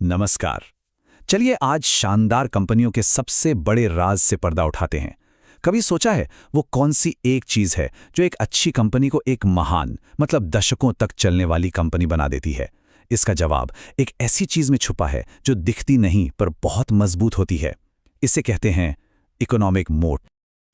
नमस्कार। चलिए आज शानदार कंपनियों के सबसे बड़े राज से पर्दा उठाते हैं। कभी सोचा है वो कौन सी एक चीज है जो एक अच्छी कंपनी को एक महान मतलब दशकों तक चलने वाली कंपनी बना देती है? इसका जवाब एक ऐसी चीज में छुपा है जो दिखती नहीं पर बहुत मजबूत होती है। इसे कहते हैं इकोनॉमिक मोट।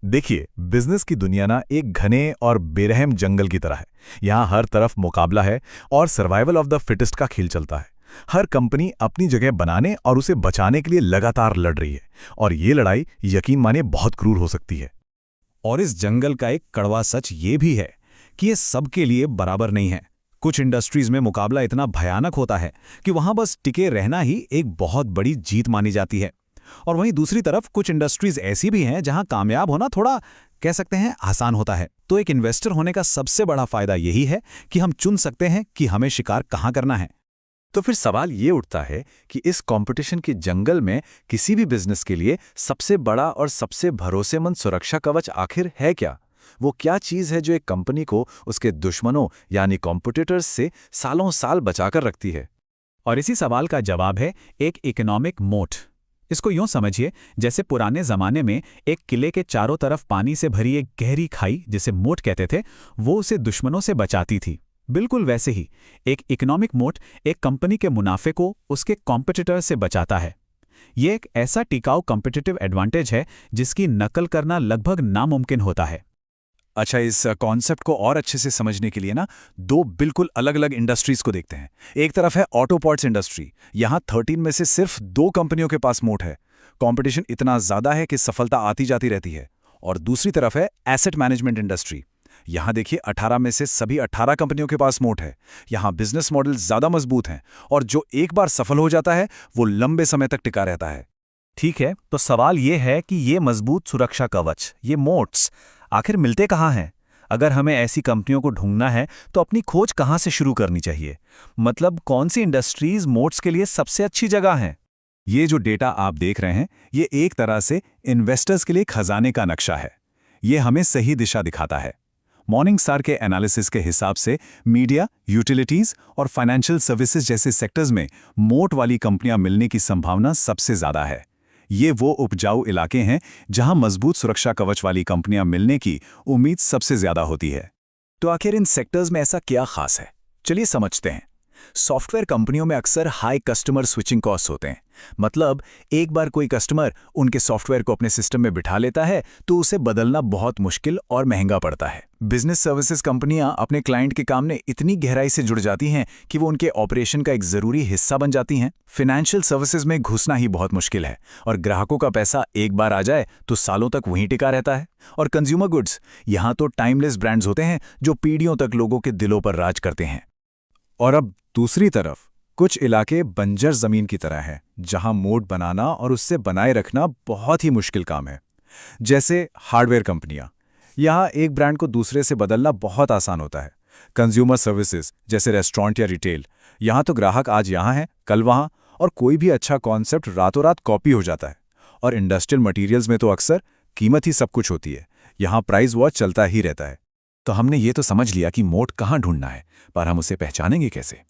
देखिए, बिजनेस की दुनिया ना एक घने और बेरहम जंगल की तरह है। यहाँ हर तरफ मुकाबला है और सर्वाइवल ऑफ द फिटेस्ट का खेल चलता है। हर कंपनी अपनी जगह बनाने और उसे बचाने के लिए लगातार लड़ रही है, और ये लड़ाई यकीन माने बहुत क्रूर हो सकती है। और इस जंगल का एक कड़वा सच ये भी है कि ये सबके लिए बराबर नहीं है। कुछ इंडस्ट्रीज में मुकाबला इतना भयानक होता है कि वहां बस टिके रहना ही एक बहुत बड़ी जीत मानी जाती है। और वहीं दूसरी तरफ कुछ इंडस्ट्रीज ऐसी भी हैं जहां कामयाब होना थोड़ा कह सकते हैं आसान होता है। तो एक इन्वेस्टर होने का सबसे बड़ा फायदा यही है कि हम चुन सकते हैं कि हमें शिकार कहां करना है। तो फिर सवाल ये उठता है कि इस कंपटीशन के जंगल में किसी भी बिजनेस के लिए सबसे बड़ा और सबसे भरोसेमंद सुरक्षा कवच आखिर है क्या? वो क्या चीज़ है जो एक कंपनी को उसके दुश्मनों यानी कॉम्पिटिटर्स से सालों साल बचाकर रखती है? और इसी सवाल का जवाब है एक इकोनॉमिक मोट। इसको यूं समझिए जैसे पुराने जमाने में एक किले के चारों तरफ पानी से भरी एक गहरी खाई जिसे मोट कहते थे, वो उसे दुश्मनों से बचाती थी। बिल्कुल वैसे ही एक इकोनॉमिक मोट एक कंपनी के मुनाफे को उसके कॉम्पिटिटर से बचाता है। ये एक ऐसा टिकाऊ कॉम्पिटिटिव एडवांटेज है जिसकी नकल करना लगभग नामुमकिन होता है। अच्छा, इस कॉन्सेप्ट को और अच्छे से समझने के लिए ना दो बिल्कुल अलग अलग इंडस्ट्रीज को देखते हैं। एक तरफ है ऑटो पार्ट्स इंडस्ट्री। यहाँ 13 में से सिर्फ 2 कंपनियों के पास मोट है। कंपटीशन इतना ज्यादा है कि सफलता आती जाती रहती है। और दूसरी तरफ है एसेट मैनेजमेंट इंडस्ट्री। यहाँ देखिए 18 में से सभी 18 कंपनियों के पास मोट है। यहाँ बिजनेस मॉडल ज्यादा मजबूत हैं और जो एक बार सफल हो जाता है वो लंबे समय तक टिका रहता है। ठीक है, तो सवाल ये है कि ये मजबूत सुरक्षा कवच, ये मोट्स आखिर मिलते कहाँ हैं? अगर हमें ऐसी कंपनियों को ढूंढना है तो अपनी खोज कहाँ से शुरू करनी चाहिए? मतलब कौन सी इंडस्ट्रीज मोट्स के लिए सबसे अच्छी जगह हैं? ये जो डेटा आप देख रहे हैं, ये एक तरह से इन्वेस्टर्स के लिए खजाने का नक्शा है। ये हमें सही दिशा दिखाता है। मॉर्निंगस्टार के एनालिसिस के हिसाब से मीडिया, यूटिलिटीज और फाइनेंशियल सर्विसेज जैसे सेक्टर्स में मोट वाली कंपनियां मिलने की संभावना सबसे ज्यादा है। ये वो उपजाऊ इलाके हैं जहां मजबूत सुरक्षा कवच वाली कंपनियां मिलने की उम्मीद सबसे ज्यादा होती है। तो आखिर इन सेक्टर्स में ऐसा क्या खास है? चलिए समझते हैं। सॉफ्टवेयर कंपनियों में अक्सर हाई कस्टमर स्विचिंग कॉस्ट होते हैं। मतलब एक बार कोई कस्टमर उनके सॉफ्टवेयर को अपने सिस्टम में बिठा लेता है तो उसे बदलना बहुत मुश्किल और महंगा पड़ता है। बिजनेस सर्विसेज कंपनियां अपने क्लाइंट के काम में इतनी गहराई से जुड़ जाती हैं कि वो उनके ऑपरेशन का एक जरूरी हिस्सा बन जाती हैं। फाइनेंशियल सर्विसेज में घुसना ही बहुत मुश्किल है और ग्राहकों का पैसा एक बार आ जाए तो सालों तक वहीं टिका रहता है। और कंज्यूमर गुड्स, यहाँ तो टाइमलेस ब्रांड्स होते हैं जो पीढ़ियों तक लोगों के दिलों पर राज करते हैं। और अब दूसरी तरफ कुछ इलाके बंजर जमीन की तरह हैं, जहां मोट बनाना और उससे बनाए रखना बहुत ही मुश्किल काम है। जैसे हार्डवेयर कंपनियां, यहां एक ब्रांड को दूसरे से बदलना बहुत आसान होता है। कंज्यूमर सर्विसेज जैसे रेस्टोरेंट या रिटेल, यहां तो ग्राहक आज यहां है कल वहां, और कोई भी अच्छा कॉन्सेप्ट रातों रात कॉपी हो जाता है। और इंडस्ट्रियल मटीरियल्स में तो अक्सर कीमत ही सब कुछ होती है। यहां प्राइस वॉच चलता ही रहता है। तो हमने ये तो समझ लिया कि मोट कहाँ ढूंढना है, पर हम उसे पहचानेंगे कैसे?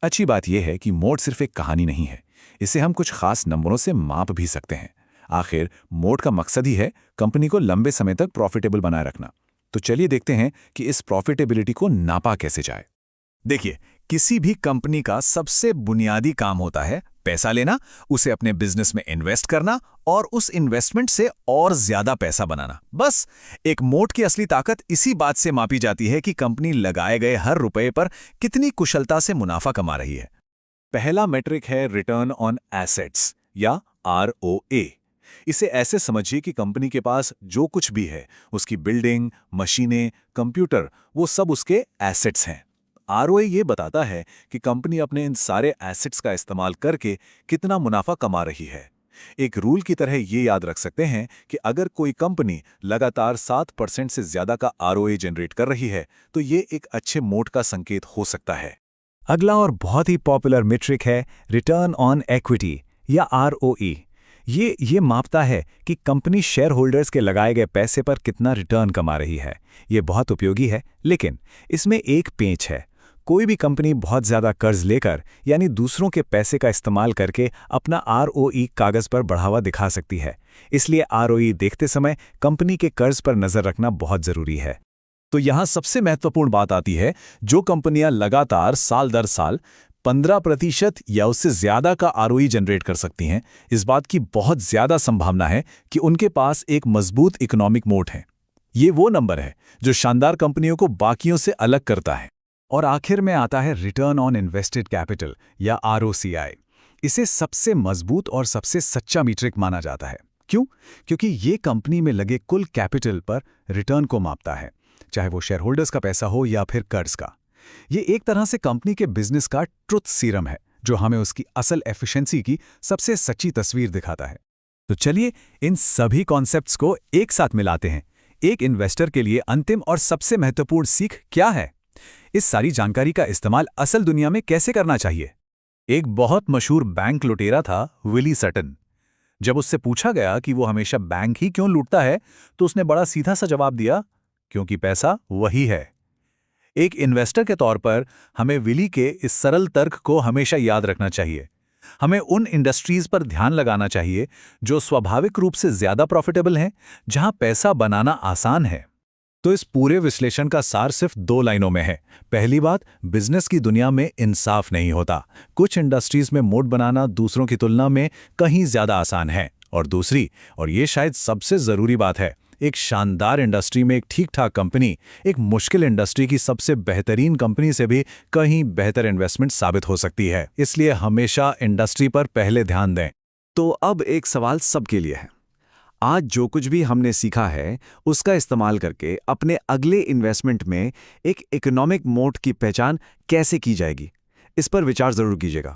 अच्छी बात यह है कि मोट सिर्फ एक कहानी नहीं है, इसे हम कुछ खास नंबरों से माप भी सकते हैं। आखिर मोट का मकसद ही है कंपनी को लंबे समय तक प्रॉफिटेबल बनाए रखना। तो चलिए देखते हैं कि इस प्रॉफिटेबिलिटी को नापा कैसे जाए। देखिए, किसी भी कंपनी का सबसे बुनियादी काम होता है पैसा लेना, उसे अपने बिजनेस में इन्वेस्ट करना और उस इन्वेस्टमेंट से और ज्यादा पैसा बनाना। बस एक मोट की असली ताकत इसी बात से मापी जाती है कि कंपनी लगाए गए हर रुपए पर कितनी कुशलता से मुनाफा कमा रही है। पहला मेट्रिक है रिटर्न ऑन एसेट्स या ROA। इसे ऐसे समझिए कि कंपनी के पास जो कुछ भी है, उसकी बिल्डिंग, मशीनें, कंप्यूटर, वो सब उसके एसेट्स हैं। ROA ये बताता है कि कंपनी अपने इन सारे एसेट्स का इस्तेमाल करके कितना मुनाफा कमा रही है। एक रूल की तरह ये याद रख सकते हैं कि अगर कोई कंपनी लगातार 7% से ज्यादा का ROA जनरेट कर रही है तो ये एक अच्छे मोट का संकेत हो सकता है। अगला और बहुत ही पॉपुलर मीट्रिक है रिटर्न ऑन इक्विटी या ROE। ये मापता है कि कंपनी शेयर होल्डर्स के लगाए गए पैसे पर कितना रिटर्न कमा रही है। ये बहुत उपयोगी है, लेकिन इसमें एक पेंच है। कोई भी कंपनी बहुत ज़्यादा कर्ज लेकर यानी दूसरों के पैसे का इस्तेमाल करके अपना ROE कागज़ पर बढ़ावा दिखा सकती है। इसलिए ROE देखते समय कंपनी के कर्ज पर नज़र रखना बहुत ज़रूरी है। तो यहाँ सबसे महत्वपूर्ण बात आती है, जो कंपनियां लगातार साल दर साल 15% या उससे ज़्यादा का ROE जनरेट कर सकती हैं, इस बात की बहुत ज़्यादा संभावना है कि उनके पास एक मजबूत इकोनॉमिक मोट है। ये वो नंबर है जो शानदार कंपनियों को बाकियों से अलग करता है। और आखिर में आता है रिटर्न ऑन इन्वेस्टेड कैपिटल या ROCI। इसे सबसे मजबूत और सबसे सच्चा मीट्रिक माना जाता है। क्यों? क्योंकि ये कंपनी में लगे कुल कैपिटल पर रिटर्न को मापता है, चाहे वो शेयर होल्डर्स का पैसा हो या फिर कर्ज का। ये एक तरह से कंपनी के बिजनेस का ट्रुथ सीरम है, जो हमें उसकी असल एफिशिएंसी की सबसे सच्ची तस्वीर दिखाता है। तो चलिए इन सभी कॉन्सेप्ट्स को एक साथ मिलाते हैं। एक इन्वेस्टर के लिए अंतिम और सबसे महत्वपूर्ण सीख क्या है? इस सारी जानकारी का इस्तेमाल असल दुनिया में कैसे करना चाहिए? एक बहुत मशहूर बैंक लुटेरा था विली सटन। जब उससे पूछा गया कि वो हमेशा बैंक ही क्यों लूटता है, तो उसने बड़ा सीधा सा जवाब दिया, क्योंकि पैसा वही है। एक इन्वेस्टर के तौर पर हमें विली के इस सरल तर्क को हमेशा याद रखना चाहिए। हमें उन इंडस्ट्रीज पर ध्यान लगाना चाहिए जो स्वाभाविक रूप से ज्यादा प्रॉफिटेबल हैं, जहां पैसा बनाना आसान है। तो इस पूरे विश्लेषण का सार सिर्फ 2 लाइनों में है। पहली बात, बिजनेस की दुनिया में इंसाफ नहीं होता। कुछ इंडस्ट्रीज में मोट बनाना दूसरों की तुलना में कहीं ज्यादा आसान है। और दूसरी, और ये शायद सबसे जरूरी बात है, एक शानदार इंडस्ट्री में एक ठीक-ठाक कंपनी एक मुश्किल इंडस्ट्री की सबसे बेहतरीन कंपनी से भी कहीं बेहतर इन्वेस्टमेंट साबित हो सकती है। इसलिए हमेशा इंडस्ट्री पर पहले ध्यान दें। तो अब एक सवाल सबके लिए है। आज जो कुछ भी हमने सीखा है, उसका इस्तेमाल करके अपने अगले इन्वेस्टमेंट में एक इकोनॉमिक मोट की पहचान कैसे की जाएगी, इस पर विचार जरूर कीजिएगा।